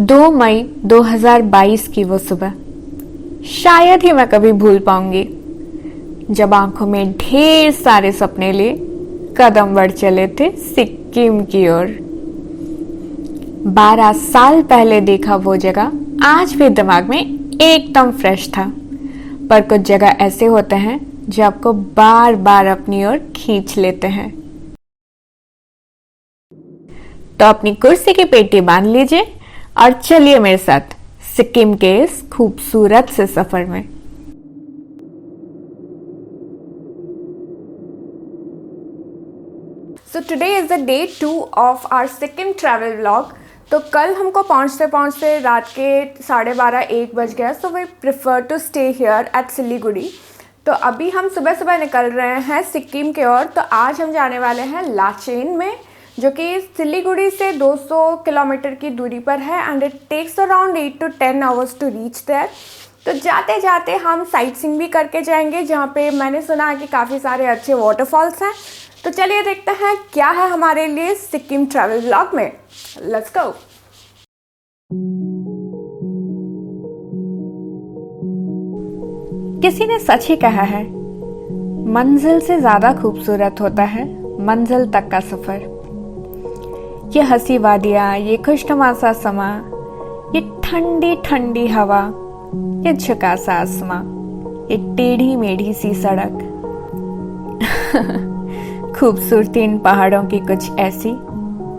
2 मई 2022 की वो सुबह शायद ही मैं कभी भूल पाऊंगी, जब आंखों में ढेर सारे सपने लिए कदम बढ़ चले थे सिक्किम की ओर। 12 साल पहले देखा वो जगह आज भी दिमाग में एकदम फ्रेश था। पर कुछ जगह ऐसे होते हैं जो आपको बार बार अपनी ओर खींच लेते हैं। तो अपनी कुर्सी की पेटी बांध लीजिए और चलिए मेरे साथ सिक्किम के इस खूबसूरत से सफर में। So today is the day 2 of our Sikkim travel vlog. तो कल हमको पहुंचते पहुंचते रात के 12:30-1 बज गया। So we prefer to stay here at Siliguri. तो अभी हम सुबह सुबह निकल रहे हैं सिक्किम के ओर। तो आज हम जाने वाले हैं लाचेन में, जो कि सिलीगुड़ी से 200 किलोमीटर की दूरी पर है and it takes around 8 to 10 hours to reach there. तो जाते जाते हम साइट सीइंग भी करके जाएंगे, जहाँ पे मैंने सुना है कि काफ़ी सारे अच्छे वाटरफॉल्स हैं। तो चलिए देखते हैं क्या है हमारे लिए सिक्किम ट्रैवल व्लॉग में। Let's go. किसी ने सच ही कहा है, मंजिल से ज्यादा खूबसूरत होता है मंजिल तक का सफर। ये हंसी वादियाँ, ये खुशनुमा सा समा, ये ठंडी ठंडी हवा, ये झुका सा आसमां, ये टेढ़ी मेढ़ी सी सड़क। खूबसूरती इन पहाड़ों की कुछ ऐसी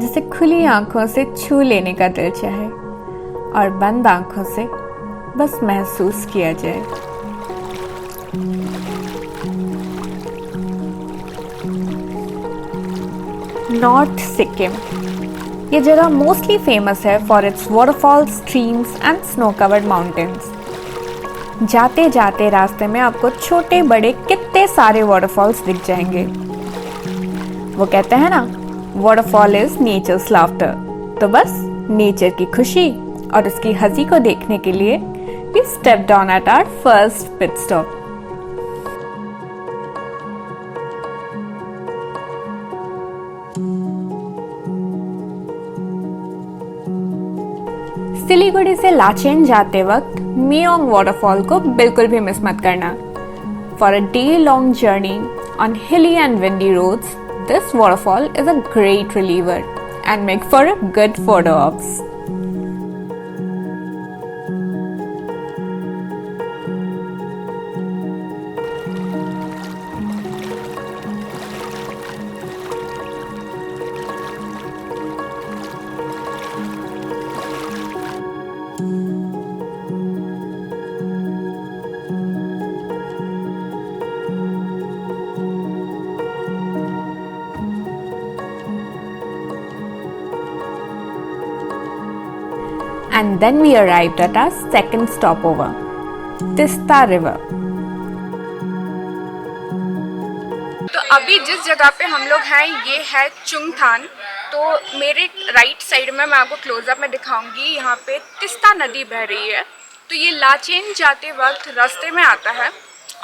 जिसे खुली आंखों से छू लेने का दिल चाहे और बंद आंखों से बस महसूस किया जाए। नॉर्थ सिक्किम ये जगह मोस्टली फेमस है for its waterfalls, streams and snow covered mountains. जाते जाते रास्ते में आपको छोटे बड़े कितने सारे वाटरफॉल्स दिख जाएंगे। वो कहते हैं ना, वाटरफॉल इज नेचर्स लाफ्टर। तो बस नेचर की खुशी और उसकी हंसी को देखने के लिए we step down at our first pit stop. Siliguri से लाचेन जाते वक्त मेयोंग वाटरफॉल को बिल्कुल भी मिस मत करना। For a day long journey on hilly and windy roads, this waterfall is a great reliever and make for a good photo ops. And then we arrived at our second stopover, Teesta River. तो अभी जिस जगह पे हम लोग हैं ये है चुंगथान। तो मेरे राइट साइड में मैं आपको क्लोजअप में दिखाऊंगी, यहाँ पे तिस्ता नदी बह रही है। तो ये लाचेन जाते वक्त रास्ते में आता है।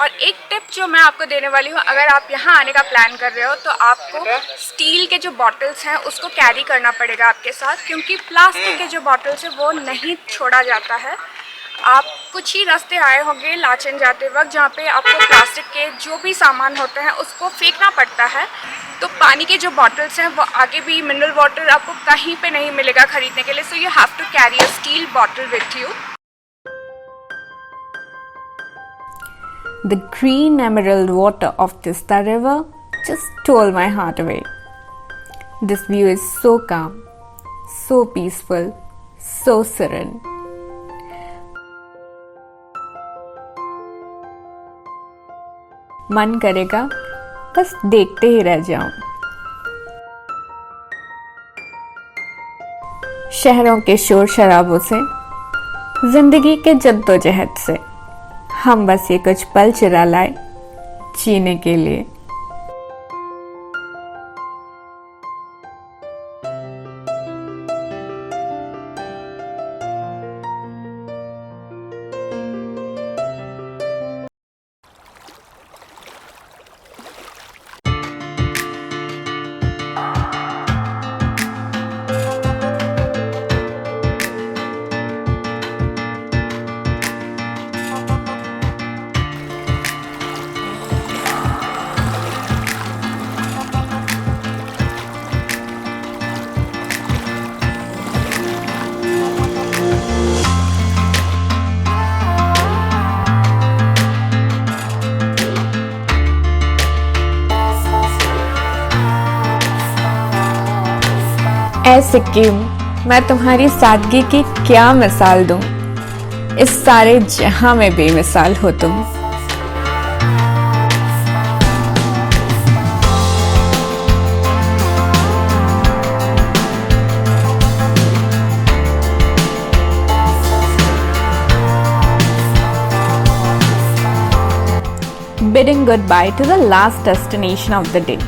और एक टिप जो मैं आपको देने वाली हूँ, अगर आप यहाँ आने का प्लान कर रहे हो तो आपको स्टील के जो बॉटल्स हैं उसको कैरी करना पड़ेगा आपके साथ, क्योंकि प्लास्टिक के जो बॉटल्स हैं वो नहीं छोड़ा जाता है। आप कुछ ही रास्ते आए होंगे लाचेन जाते वक्त जहाँ पे आपको प्लास्टिक के जो भी सामान होते हैं उसको फेंकना पड़ता है। तो पानी के जो बॉटल्स हैं वो आगे भी मिनरल वाटर आपको कहीं पे नहीं मिलेगा खरीदने के लिए। So you have to carry a steel bottle with you. The green emerald water of Teesta River just stole my heart away. This view is so calm, so peaceful, so serene. मन करेगा बस देखते ही रह जाऊं। शहरों के शोर शराबों से, जिंदगी के जद्दोजहद से हम बस ये कुछ पल चुरा लाए जीने के लिए। ऐ सिक्किम, मैं तुम्हारी सादगी की क्या मिसाल दूं, इस सारे जहां में बेमिसाल हो तुम। Bidding goodbye to the last destination of the day.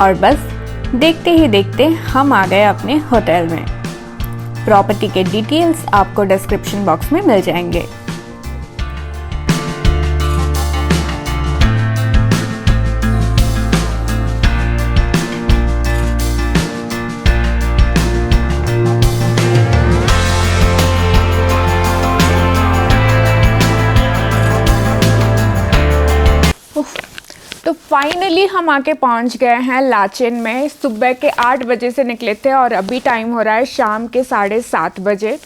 और बस देखते ही देखते हम आ गए अपने होटल में। प्रॉपर्टी के डिटेल्स आपको डिस्क्रिप्शन बॉक्स में मिल जाएंगे। तो फाइनली हम आके पहुंच गए हैं लाचेन में। सुबह के 8 बजे से निकले थे और अभी टाइम हो रहा है शाम के 7:30 बजे।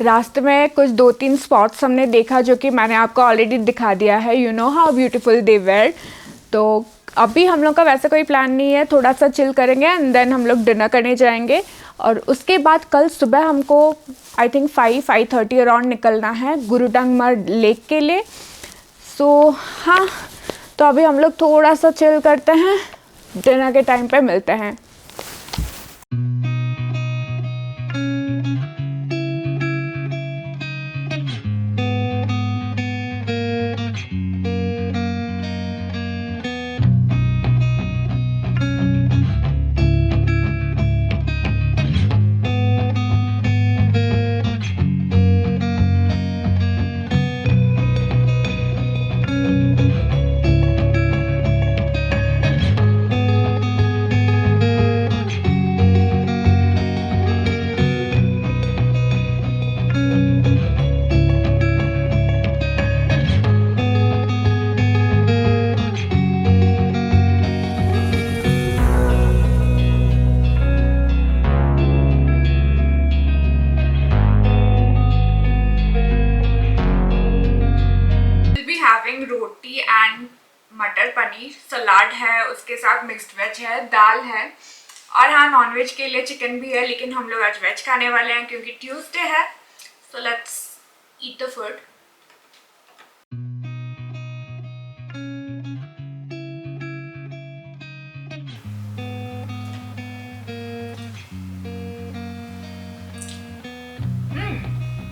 रास्ते में कुछ 2-3 स्पॉट्स हमने देखा जो कि मैंने आपको ऑलरेडी दिखा दिया है। You know how beautiful they were. तो अभी हम लोग का वैसे कोई प्लान नहीं है, थोड़ा सा चिल करेंगे एंड देन हम लोग डिनर करने जाएंगे। और उसके बाद कल सुबह हमको आई थिंक 5-5:30 अराउंड निकलना है गुरुडोंगमर लेक के लिए। सो हाँ, तो अभी हम लोग थोड़ा सा चिल करते हैं, डिनर के टाइम पे मिलते हैं। रोटी एंड मटर पनीर, सलाद है, उसके साथ मिक्स्ड वेज है, दाल है और हाँ नॉनवेज के लिए चिकन भी है, लेकिन हम लोग आज वेज खाने वाले हैं क्योंकि ट्यूसडे है। So let's eat the food.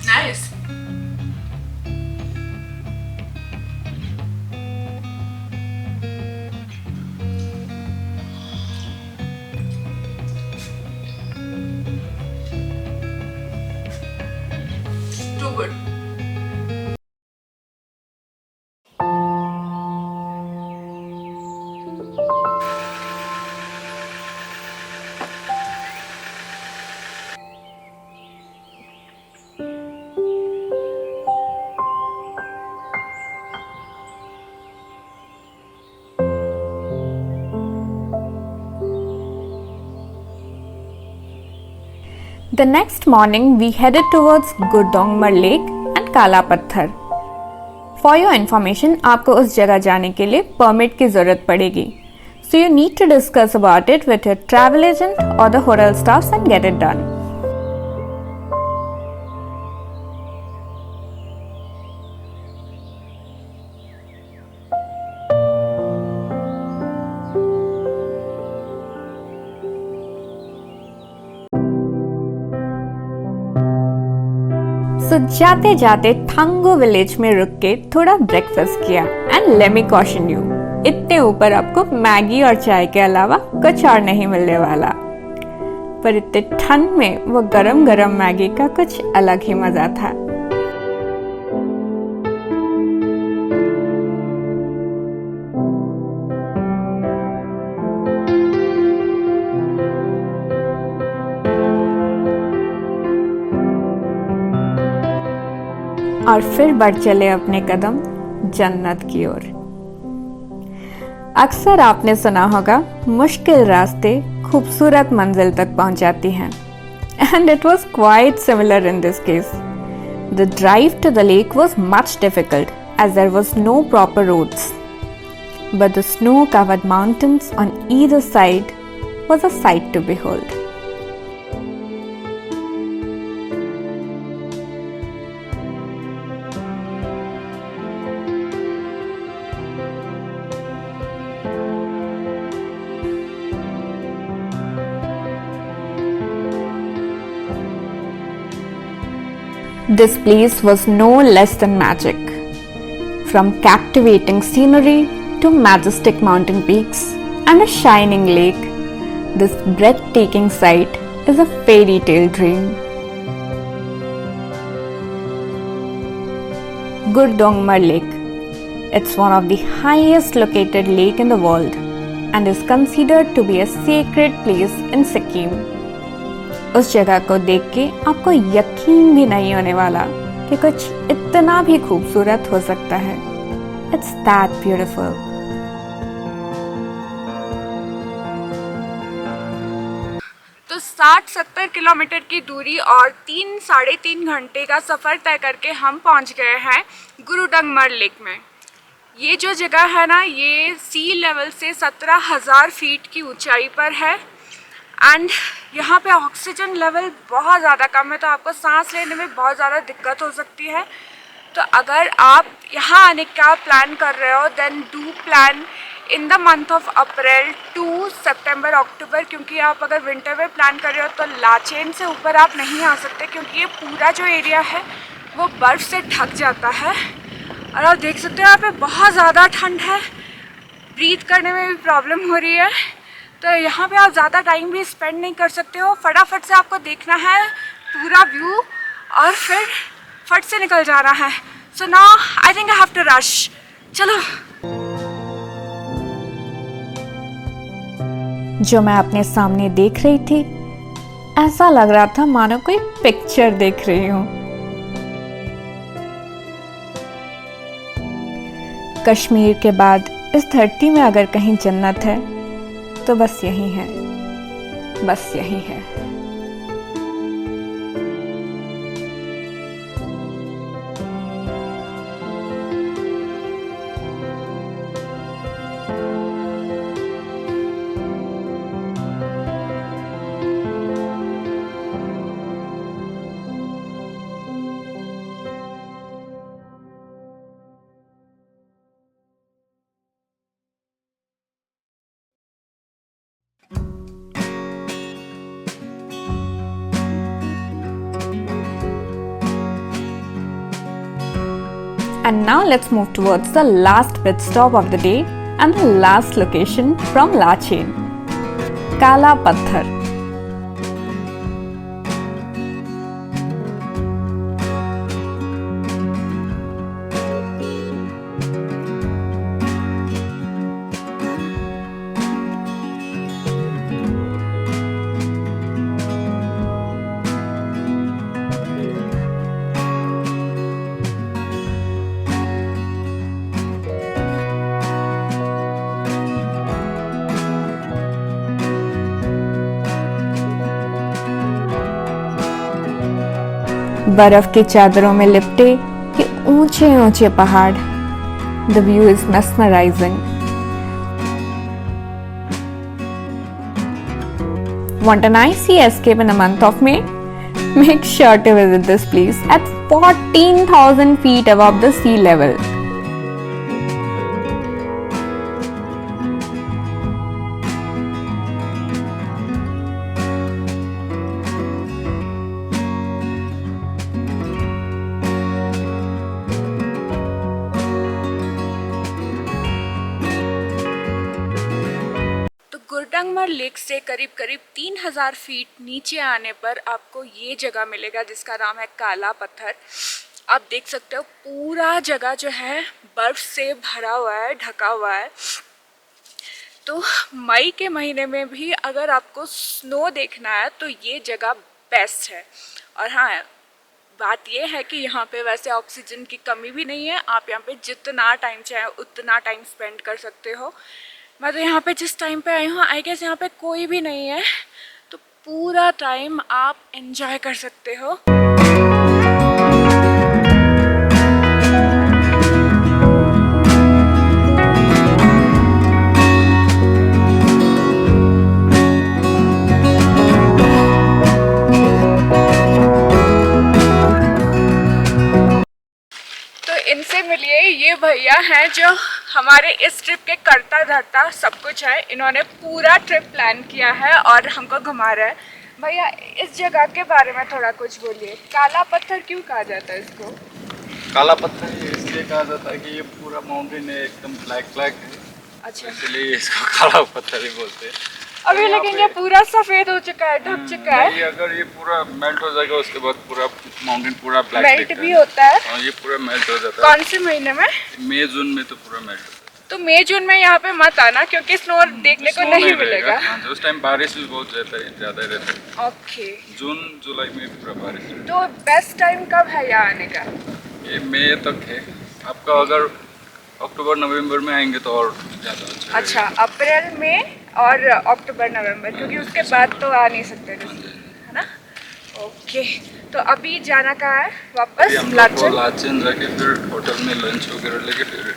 Nice. Too good. The next morning, we headed towards Gurudongmar Lake and Kala Patthar. For your information, आपको उस जगह जाने के लिए परमिट की ज़रूरत पड़ेगी. So you need to discuss about it with your travel agent or the hotel staffs and get it done. So जाते जाते थांगो विलेज में रुक के थोड़ा ब्रेकफास्ट किया and let me caution you, इतने ऊपर आपको मैगी और चाय के अलावा कुछ और नहीं मिलने वाला। पर इतने ठंड में वो गरम गरम मैगी का कुछ अलग ही मजा था। और फिर बढ़ चले अपने कदम जन्नत की ओर। अक्सर आपने सुना होगा मुश्किल रास्ते खूबसूरत मंजिल तक पहुंचाती हैं, and it was quite similar in this case. The drive to the lake was much difficult as there was no proper roads. But the snow-covered mountains on either side was a sight to behold. This place was no less than magic. From captivating scenery to majestic mountain peaks and a shining lake, this breathtaking sight is a fairy tale dream. Gurudongmar Lake. It's one of the highest located lake in the world and is considered to be a sacred place in Sikkim. उस जगह को देख के आपको यकीन भी नहीं होने वाला कि कुछ इतना भी खूबसूरत हो सकता है. It's that beautiful. तो 60-70 किलोमीटर की दूरी और 3-3.5 घंटे का सफ़र तय करके हम पहुंच गए हैं गुरुडंगमर लेक में. ये जो जगह है ना, ये सी लेवल से 17,000 फीट की ऊंचाई पर है एंड यहाँ पे ऑक्सीजन लेवल बहुत ज़्यादा कम है, तो आपको सांस लेने में बहुत ज़्यादा दिक्कत हो सकती है. तो अगर आप यहाँ आने का प्लान कर रहे हो then do plan in the month of April to September October, क्योंकि आप अगर विंटर में प्लान कर रहे हो तो लाचेन से ऊपर आप नहीं आ सकते क्योंकि ये पूरा जो एरिया है वो बर्फ़ से ढक जाता है. और आप देख सकते हो यहाँ पे बहुत ज़्यादा ठंड है, ब्रीथ करने में भी प्रॉब्लम हो रही है. तो यहाँ पे आप ज़्यादा टाइम भी स्पेंड नहीं कर सकते हो, फटाफट से आपको देखना है पूरा व्यू और फिर फट से निकल जाना है. So now I think I have to rush. चलो. जो मैं अपने सामने देख रही थी, ऐसा लग रहा था मानो कोई पिक्चर देख रही हूँ. कश्मीर के बाद इस धरती में अगर कहीं जन्नत है तो बस यही है, बस यही है. And now let's move towards the last pit stop of the day and the last location from Lachen, Kala Patthar. बर्फ की चादरों में लिपटे ये ऊंचे ऊंचे पहाड़. The view is mesmerizing. Want an icy escape in the month of May? Make sure to visit this place at 14,000 feet above the sea level. Gurudongmar lake से करीब करीब 3,000 फीट नीचे आने पर आपको ये जगह मिलेगा जिसका नाम है काला पत्थर. आप देख सकते हो पूरा जगह जो है बर्फ़ से भरा हुआ है, ढका हुआ है. तो मई के महीने में भी अगर आपको स्नो देखना है तो ये जगह बेस्ट है. और हाँ, बात ये है कि यहाँ पे वैसे ऑक्सीजन की कमी भी नहीं है. आप यहाँ पे जितना टाइम चाहे उतना टाइम स्पेंड कर सकते हो. मैं तो यहाँ पे जिस टाइम पे आई हूँ, आई गेस यहाँ पे कोई भी नहीं है, तो पूरा टाइम आप एंजॉय कर सकते हो. मिलिए, ये भैया हैं जो हमारे इस ट्रिप के करता धरता सब कुछ है। इन्होंने पूरा ट्रिप प्लान किया है और हमको घुमा रहा है। भैया इस जगह के बारे में थोड़ा कुछ बोलिए। काला पत्थर क्यों कहा जाता है इसको? काला पत्थर ये इसलिए कहा जाता है कि ये पूरा माउंटेन है एकदम ब्लैक ब्लैक है। अच्छा, इसलिए इसको काला पत्थर ही बोलते हैं। अभी लेकिन ये पूरा सफेद हो चुका है, ढक चुका है। अगर ये पूरा मेल्ट हो जाएगा उसके बाद पूरा माउंटेन पूरा ब्लैक मेल्ट भी होता है? हाँ, ये पूरा मेल्ट हो जाता है। कौन से महीने में? मई जून में तो पूरा मेल्ट होता है। तो मई जून में यहाँ पे मत आना क्योंकि स्नो देखने को नहीं मिलेगा। हाँ, उस टाइम बारिश भी बहुत ज्यादा रहता है। ओके, जून जुलाई में पूरा बारिश। तो बेस्ट टाइम कब है यहाँ आने का? ये मई तक है आपका। अगर अक्टूबर नवंबर में आएंगे तो और ज़्यादा अच्छा, अप्रैल में और अक्टूबर नवंबर, क्योंकि उसके बाद तो आ नहीं सकते, है ना? ओके, तो अभी जाना कहाँ है वापस? लाचेन जाके फिर होटल में लंच वगैरह लेके फिर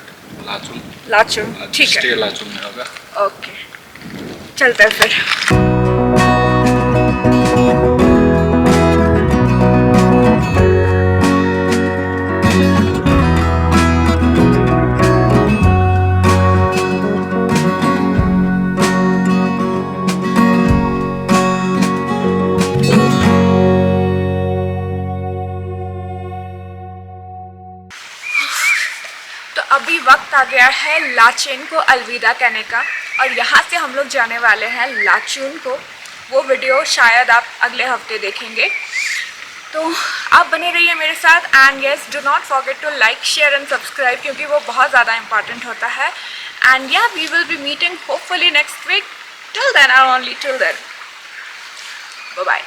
लाचुंग, ठीक है, स्टे लाचुंग में होगा। ओके, चलते हैं फिर। अभी वक्त आ गया है लाचेन को अलविदा कहने का और यहाँ से हम लोग जाने वाले हैं लाचुन को। वो वीडियो शायद आप अगले हफ्ते देखेंगे, तो आप बने रहिए मेरे साथ। And yes, do not forget to like, share and subscribe क्योंकि वो बहुत ज़्यादा इंपॉर्टेंट होता है। And yeah we will be meeting hopefully next week. Till then, और only till then, bye bye.